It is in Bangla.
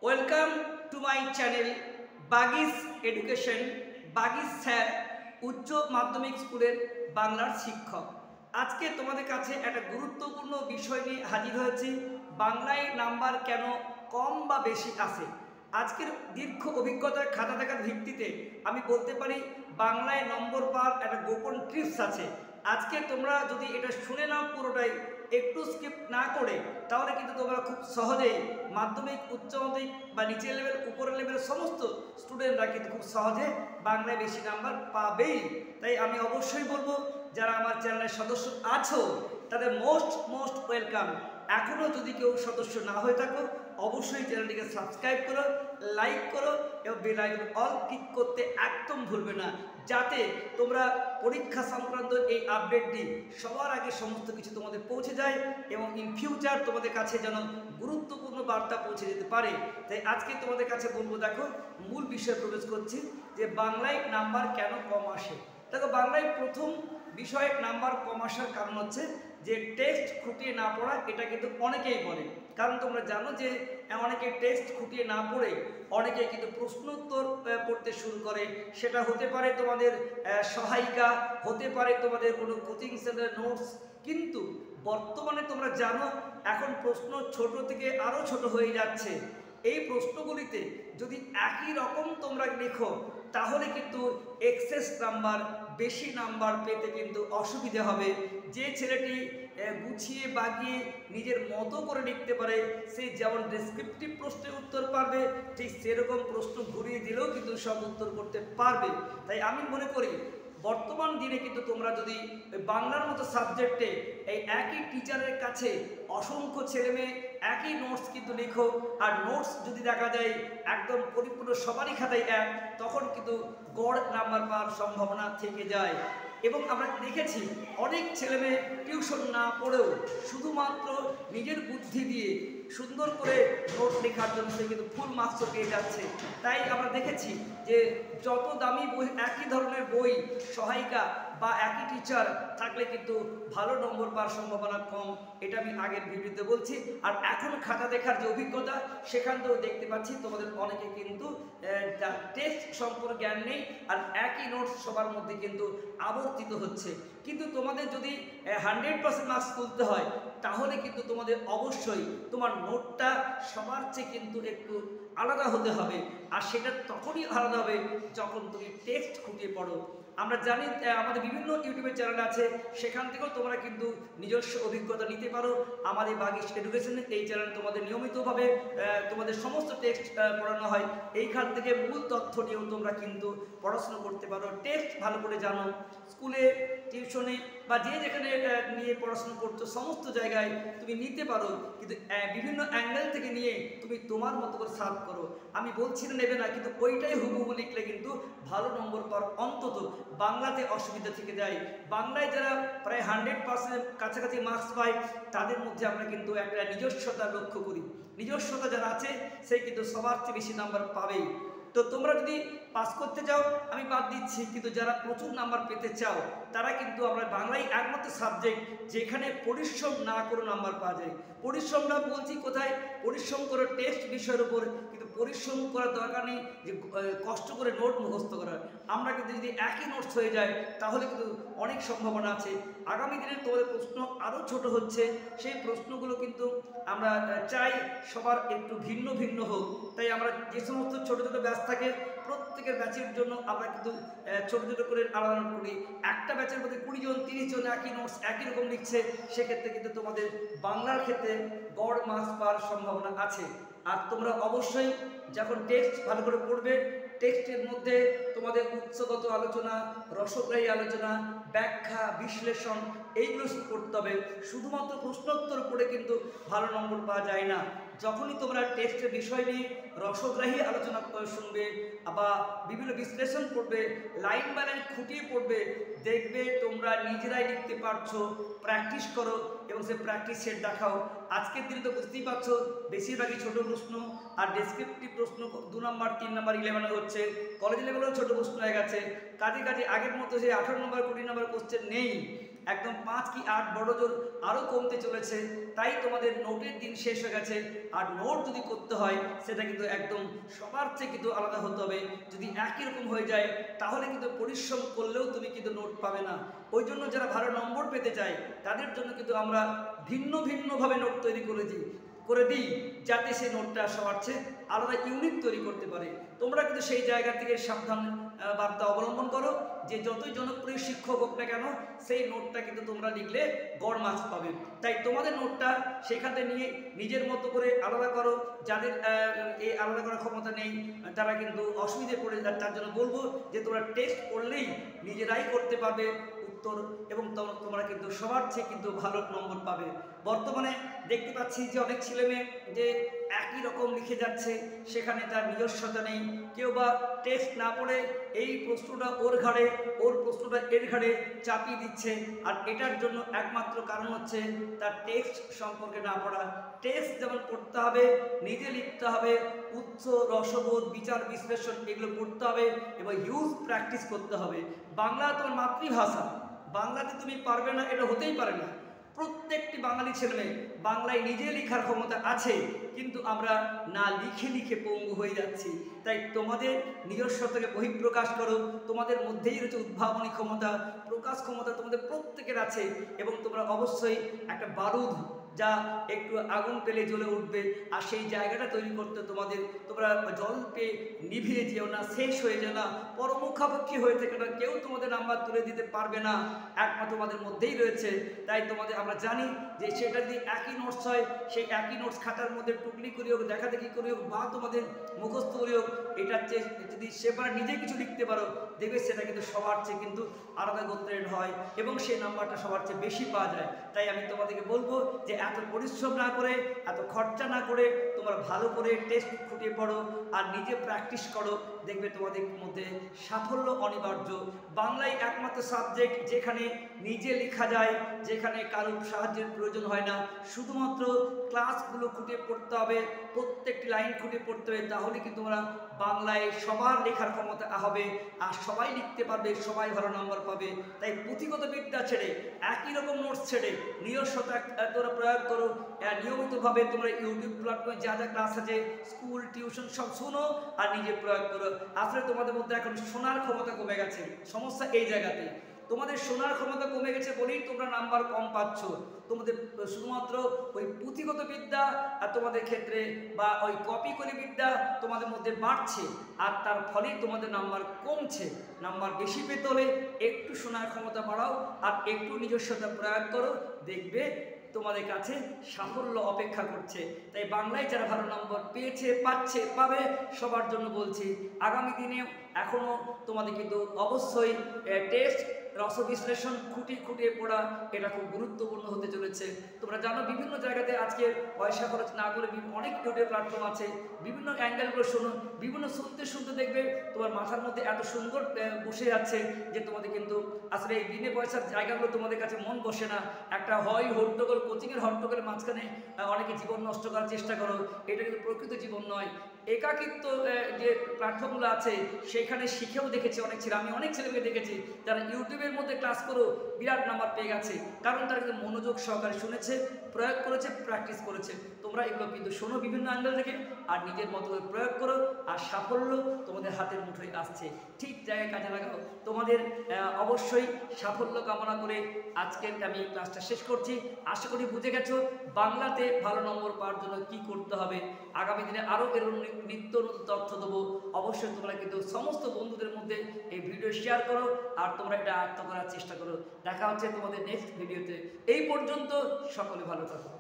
Welcome to my channel Bagis education. Bagis sir উচ্চ মাধ্যমিক স্কুলের বাংলার শিক্ষক। আজকে তোমাদের কাছে একটা গুরুত্বপূর্ণ বিষয় নিয়ে হাজির হয়েছি। বাংলায় নাম্বার কেন কম বা বেশি আসে। আজকের দীর্ঘ অভিজ্ঞতার খাতা দেখার ভিত্তিতে আমি বলতে পারি বাংলায় নম্বর পাওয়ার একটা গোপন ট্রিপস আছে। আজকে তোমরা যদি এটা শুনে নাও পুরোটাই, একটু স্কিপ না করে, তাহলে কিন্তু তোমরা খুব সহজেই মাধ্যমিক, উচ্চ মাধ্যমিক বা নিচের লেভেল, উপরের লেভেলের সমস্ত স্টুডেন্টরা কিন্তু খুব সহজে বাংলায় বেশি নাম্বার পাবেই। তাই আমি অবশ্যই বলবো, যারা আমার চ্যানেলের সদস্য আছো তাদের মোস্ট ওয়েলকাম। এখনও যদি কেউ সদস্য না হয়ে থাকো, অবশ্যই চ্যানেলটিকে সাবস্ক্রাইব করো, লাইক করো এবং বেল আইকন অল ক্লিক করতে একদম ভুলবে না, যাতে তোমরা পরীক্ষা সংক্রান্ত এই আপডেটটি সবার আগে সমস্ত কিছু তোমাদের পৌঁছে যায় এবং ইন ফিউচার তোমাদের কাছে যেন গুরুত্বপূর্ণ বার্তা পৌঁছে যেতে পারে। তাই আজকে তোমাদের কাছে বলবো, দেখো মূল বিষয়ে প্রবেশ করছি যে বাংলায় নাম্বার কেন কম আসে। দেখো, বাংলায় প্রথম বিষয়ে নাম্বার কম আসার কারণ হচ্ছে যে টেক্সট খুঁটিয়ে না পড়া। এটা কিন্তু অনেকেই বলে, কারণ তোমরা জানো যে অনেকে টেক্সট খুঁটিয়ে না পড়ে অনেকে কিন্তু প্রশ্ন উত্তর পড়তে শুরু করে। সেটা হতে পারে তোমাদের সহায়িকা, হতে পারে তোমাদের কোনো কোচিং সেন্টারের নোটস। কিন্তু বর্তমানে তোমরা জানো এখন প্রশ্ন ছোট থেকে আরও ছোট হয়ে যাচ্ছে। এই প্রশ্নগুলিতে যদি একই রকম তোমরা লেখো, তাহলে কিন্তু এক্সেস নাম্বার, বেশি নাম্বার পেতে কিন্তু অসুবিধা হবে। যে ছেলেটি গুছিয়ে বাগিয়ে নিজের মতো করে লিখতে পারে, সে যেমন ডেসক্রিপটিভ প্রশ্নের উত্তর পারবে, ঠিক সেরকম প্রশ্ন ঘুরিয়ে দিলেও কিন্তু সব উত্তর করতে পারবে। তাই আমি মনে করি বর্তমান দিনে কিন্তু তোমরা যদি বাংলার মতো সাবজেক্টে এই একই টিচারের কাছে অসংখ্য ছেলেমেয়ে একই নোটস কিন্তু লেখো, আর নোটস যদি দেখা যায় একদম পরিপূর্ণ সবারই খাতায় এক, তখন কিন্তু গড় নাম্বার পাওয়ার সম্ভাবনা থেকে যায়। এবং আমরা দেখেছি অনেক ছেলেমেয়ে টিউশন না পড়েও শুধুমাত্র নিজের বুদ্ধি দিয়ে সুন্দর করে নোট লেখার জন্য সে কিন্তু ফুল মার্কসও পেয়ে যাচ্ছে। তাই আমরা দেখেছি যে যত দামি বই, একই ধরনের বই, সহায়িকা বা একই টিচার থাকলে কিন্তু ভালো নম্বর পাওয়ার সম্ভাবনা কম। এটা আমি আগের ভিডিওতে বলছি। আর এখন খাতা দেখার যে অভিজ্ঞতা, সেখান থেকেও দেখতে পাচ্ছি তোমাদের অনেকে কিন্তু টেস্ট সম্পর্কে জ্ঞান নেই, আর একই নোটস সবার মধ্যে কিন্তু আবর্তিত হচ্ছে। কিন্তু তোমাদের যদি 100% মার্কস তুলতে হয়, তাহলে কিন্তু তোমাদের অবশ্যই তোমার নোটটা সবার চেয়ে কিন্তু একটু আলাদা হতে হবে। আর সেটা তখনই আলাদা হবে যখন তুমি টেক্সট খুঁটিয়ে পড়ো। আমরা জানি আমাদের বিভিন্ন ইউটিউবের চ্যানেল আছে, সেখান থেকেও তোমরা কিন্তু নিজস্ব অভিজ্ঞতা নিতে পারো। আমাদের বাগিস এডুকেশন এই চ্যানেল তোমাদের নিয়মিতভাবে তোমাদের সমস্ত টেক্সট পড়ানো হয়। এইখান থেকে মূল তথ্য নিয়েও তোমরা কিন্তু পড়াশোনা করতে পারো। টেক্সট ভালো করে জানো, স্কুলে, টিউশনে বা যে যেখানে নিয়ে পড়াশোনা করছো সমস্ত জায়গায় তুমি নিতে পারো, কিন্তু বিভিন্ন অ্যাঙ্গেল থেকে নিয়ে তুমি তোমার মতো করে সার্ভ করো। আমি বলছি না নেবে না, কিন্তু ওইটাই হুবহু লিখলে কিন্তু ভালো নম্বর পাওয়ার অন্তত বাংলাতে অসুবিধা থেকে যায়। বাংলায় যারা প্রায় 100% কাছাকাছি মার্কস পায়, তাদের মধ্যে আমরা কিন্তু একটা নিজস্বতা লক্ষ্য করি। নিজস্বতা যারা আছে সে কিন্তু সবার চেয়ে বেশি নাম্বার পাবেই। তো তোমরা যদি পাস করতে চাও আমি বাদ দিচ্ছি, কিন্তু যারা প্রচুর নাম্বার পেতে চাও, তারা কিন্তু আমরা বাংলায় একমাত্র সাবজেক্ট যেখানে পরিশ্রম না করে নাম্বার পাওয়া যায়। পরিশ্রমটা বলছি কোথায়? পরিশ্রম করে টেস্ট বিষয়ের উপর, কিন্তু পরিশ্রম করার দরকার নেই যে কষ্ট করে নোট মুখস্থ করার। আমরা কিন্তু যদি একই নোটস হয়ে যায়, তাহলে কিন্তু অনেক সম্ভাবনা আছে আগামী দিনে তোমাদের প্রশ্ন আরও ছোট হচ্ছে। সেই প্রশ্নগুলো কিন্তু আমরা চাই সবার একটু ভিন্ন ভিন্ন হোক। তাই আমরা যে সমস্ত ছোটো ছোটো ব্যাচ থাকে, প্রত্যেকের ব্যাচের জন্য আমরা কিন্তু ছোটো ছোটো করে আলাদা নোট করি। একটা ব্যাচের মধ্যে 20 জন 30 জন একই নোটস একই রকম লিখছে, সেক্ষেত্রে কিন্তু তোমাদের বাংলার ক্ষেত্রে গড় মার্কস পাওয়ার সম্ভাবনা আছে। আর তোমরা অবশ্যই যখন টেক্সট ভালো করে পড়বে, টেক্সটের মধ্যে তোমাদের উৎসগত আলোচনা, রসগ্রাহী আলোচনা, ব্যাখ্যা, বিশ্লেষণ এইগুলো করতে হবে। শুধুমাত্র প্রশ্নোত্তর পড়ে কিন্তু ভালো নম্বর পাওয়া যায় না। যখনই তোমরা টেক্সটের বিষয় নিয়ে রসগ্রাহী আলোচনা শুনবে বা বিভিন্ন বিশ্লেষণ করবে, লাইন বাই লাইন খুঁটিয়ে পড়বে, দেখবে তোমরা নিজেরাই লিখতে পারছো। প্র্যাকটিস করো এবং সে প্র্যাকটিস সেট দেখাও। আজকের দিনে তো বুঝতেই পারছো বেশিরভাগই ছোটো প্রশ্ন, আর ডেসক্রিপটিভ প্রশ্ন 2 নম্বর 3 নম্বর 11 হচ্ছে। কলেজ লেভেলেও ছোটো প্রশ্ন হয়ে গেছে। কাজে আগের মতো যে 18 নম্বর 20 নম্বর কোশ্চেন নেই। একদম 5 কি 8 বড় জোর আরও কমতে চলেছে। তাই তোমাদের নোটের দিন শেষ হয়ে গেছে। আর নোট যদি করতে হয় সেটা কিন্তু একদম সবার চেয়ে কিন্তু আলাদা হতে হবে। যদি একই রকম হয়ে যায় তাহলে কিন্তু পরিশ্রম করলেও তুমি কিন্তু নোট পাবে না। ওই জন্য যারা ভালো নম্বর পেতে চায় তাদের জন্য কিন্তু আমরা ভিন্ন ভিন্নভাবে নোট তৈরি করে দিই যাতে সেই নোটটা সবার চেয়ে আলাদা ইউনিক তৈরি করতে পারে। তোমরা কিন্তু সেই জায়গা থেকে সাবধান বার্তা অবলম্বন করো যে যতই জনপ্রিয় শিক্ষক হোক না কেন সেই নোটটা কিন্তু তোমরা লিখলে গড় মার্কস পাবে। তাই তোমাদের নোটটা সেখানে নিয়ে নিজের মতো করে আলাদা করো। যাদের এই আলাদা করার ক্ষমতা নেই তারা কিন্তু অসুবিধে পড়ে যায়। তার জন্য বলবো যে তোমরা টেস্ট করলেই নিজেরাই করতে পারবে উত্তর, এবং তোমরা কিন্তু সবার চেয়ে কিন্তু ভালো নম্বর পাবে। বর্তমানে দেখতে পাচ্ছি যে অনেক ছেলেমেয়ে যে একই রকম লিখে যাচ্ছে, সেখানে তার নিজস্বতা নেই। কেউ বা টেস্ট না পড়ে এই প্রশ্নটা ওর ঘাড়ে, ওর প্রশ্নটা এর ঘাড়ে চাপিয়ে দিচ্ছে। আর এটার জন্য একমাত্র কারণ হচ্ছে তার টেক্সট সম্পর্কে না পড়া। টেক্সট যেমন পড়তে হবে, নিজে লিখতে হবে, উৎস রসবোধ বিচার বিশ্লেষণ এগুলো পড়তে হবে এবং হিউজ প্র্যাকটিস করতে হবে। বাংলা তোমার মাতৃভাষা, বাংলাতে তুমি পারবে না এটা হতেই পারে না। প্রত্যেকটি বাঙালি ছেলেমেয়ে বাংলায় নিজে লেখার ক্ষমতা আছে, কিন্তু আমরা না লিখে লিখে পঙ্গু হয়ে যাচ্ছি। তাই তোমাদের নিজস্বতাকে বহিঃপ্রকাশ করো। তোমাদের মধ্যেই রয়েছে উদ্ভাবনী ক্ষমতা, প্রকাশ ক্ষমতা তোমাদের প্রত্যেকের আছে, এবং তোমরা অবশ্যই একটা বারুদ যা একটু আগুন পেলে জ্বলে উঠবে। আর সেই জায়গাটা তৈরি করতে তোমরা জল পেয়ে নিভিয়ে যেও না, শেষ হয়ে যেও না, পরমুখাপেক্ষী হয়ে থেকে না। কেউ তোমাদের নাম্বার তুলে দিতে পারবে না, একমাত্র তোমাদের মধ্যেই রয়েছে। তাই আমরা জানি যে সেটা যদি একই নোটস হয়, সেই একই নোটস খাতার মধ্যে টুকলি করি হোক, দেখা দেখি করি হোক, বা তোমাদের মুখস্থ করি হোক, এটার চেয়ে যদি সেবার নিজে কিছু লিখতে পারো দেখবে সেটা কিন্তু সবার চেয়ে কিন্তু আলাদা গোত্রের হয় এবং সেই নাম্বারটা সবার চেয়ে বেশি পাওয়া যায়। তাই আমি তোমাদেরকে বলবো যে এত পরিশ্রম না করে, এত খরচা না করে তোমরা ভালো করে টেস্ট খুঁটিয়ে পড়ো আর নিজে প্র্যাকটিস করো। দেখবে তোমাদের মধ্যে সাফল্য অনিবার্য। বাংলাই একমাত্র সাবজেক্ট যেখানে নিজে লেখা যায়, যেখানে কারোর সাহায্যের প্রয়োজন হয় না। শুধুমাত্র ক্লাসগুলো খুঁটিয়ে পড়তে হবে, প্রত্যেকটি লাইন খুঁটিয়ে পড়তে হবে। তাহলে কি তোমরা বাংলায় সবার লেখার ক্ষমতা হবে আর সবাই লিখতে পারবে, সবাই ভালো নম্বর পাবে। তাই পুঁথিগত বিদ্যা ছেড়ে, একই রকম নোটস ছেড়ে নিজস্বতা তোমরা প্রয়োগ করো। নিয়মিতভাবে তোমরা ইউটিউব প্ল্যাটফর্মে যা যা ক্লাস আছে, স্কুল টিউশন সব শোনো আর নিজে প্রয়োগ করো। আসলে তোমাদের মধ্যে এখন শোনার ক্ষমতা কমে গেছে। সমস্যা এই জায়গাতে, তোমাদের শোনার ক্ষমতা কমে গেছে বলেই তোমরা নাম্বার কম পাচ্ছ। তোমাদের শুধুমাত্র ওই পুঁথিগত বিদ্যা আর তোমাদের ক্ষেত্রে বা ওই কপি করে বিদ্যা তোমাদের মধ্যে বাড়ছে, আর তার ফলেই তোমাদের নাম্বার কমছে। নাম্বার বেশি পেতে হলে একটু শোনার ক্ষমতা বাড়াও আর একটু নিজস্বতা প্রয়োগ করো, দেখবে তোমাদের কাছে সাফল্য অপেক্ষা করছে। তাই বাংলায় যারা ভালো নম্বর পেয়েছে, পাবে, সবার জন্য বলছি আগামী দিনে এখনও তোমাদের কিন্তু অবশ্যই টেস্ট রসবিশ্লেষণ খুঁটিয়ে পড়া এটা খুব গুরুত্বপূর্ণ হতে চলেছে। তোমরা জানো বিভিন্ন জায়গাতে আজকে পয়সা খরচ না করে অনেক ইউটিউব প্ল্যাটফর্ম আছে, বিভিন্ন অ্যাঙ্গেলগুলো শোনো, বিভিন্ন শুনতে দেখবে তোমার মাথার মধ্যে এত সুন্দর বসে যাচ্ছে যে তোমাদের কিন্তু আসলে এই বিনে পয়সার জায়গাগুলো তোমাদের কাছে মন বসে না। একটা হট্টগোল কোচিংয়ের হট্টগোলের মাঝখানে অনেকে জীবন নষ্ট করার চেষ্টা করো, এটা কিন্তু প্রকৃত জীবন নয়। একাকিত্ব যে প্ল্যাটফর্মগুলো আছে সেখানে শিখেও দেখেছি অনেক ছেলে, আমি অনেক ছেলেকে দেখেছি যারা ইউটিউবের মধ্যে ক্লাস করেও বিরাট নাম্বার পেয়ে গেছে, কারণ তারা কিন্তু মনোযোগ সহকারে শুনেছে, প্রয়োগ করেছে, প্র্যাকটিস করেছে। তোমরা এগুলো কিন্তু শোনো বিভিন্ন অ্যাঙ্গেল থেকে আর নিজের মতো করে প্রয়োগ করো, আর সাফল্য তোমাদের হাতের মুঠোয় আসছে। ঠিক জায়গায় কাজে লাগাও। তোমাদের অবশ্যই সাফল্য কামনা করে আজকের আমি ক্লাসটা শেষ করছি। আশা করি বুঝে গেছো বাংলাতে ভালো নম্বর পাওয়ার জন্য কী করতে হবে। আগামী দিনে আরও এরকম নিত্য নতুন তথ্য দেবো। অবশ্যই তোমরা কিন্তু সমস্ত বন্ধুদের মধ্যে এই ভিডিও শেয়ার করো আর তোমরা এটা আয়ত্ত করার চেষ্টা করো। দেখা হচ্ছে তোমাদের নেক্সট ভিডিওতে। এই পর্যন্ত সকলে ভালো থাকো।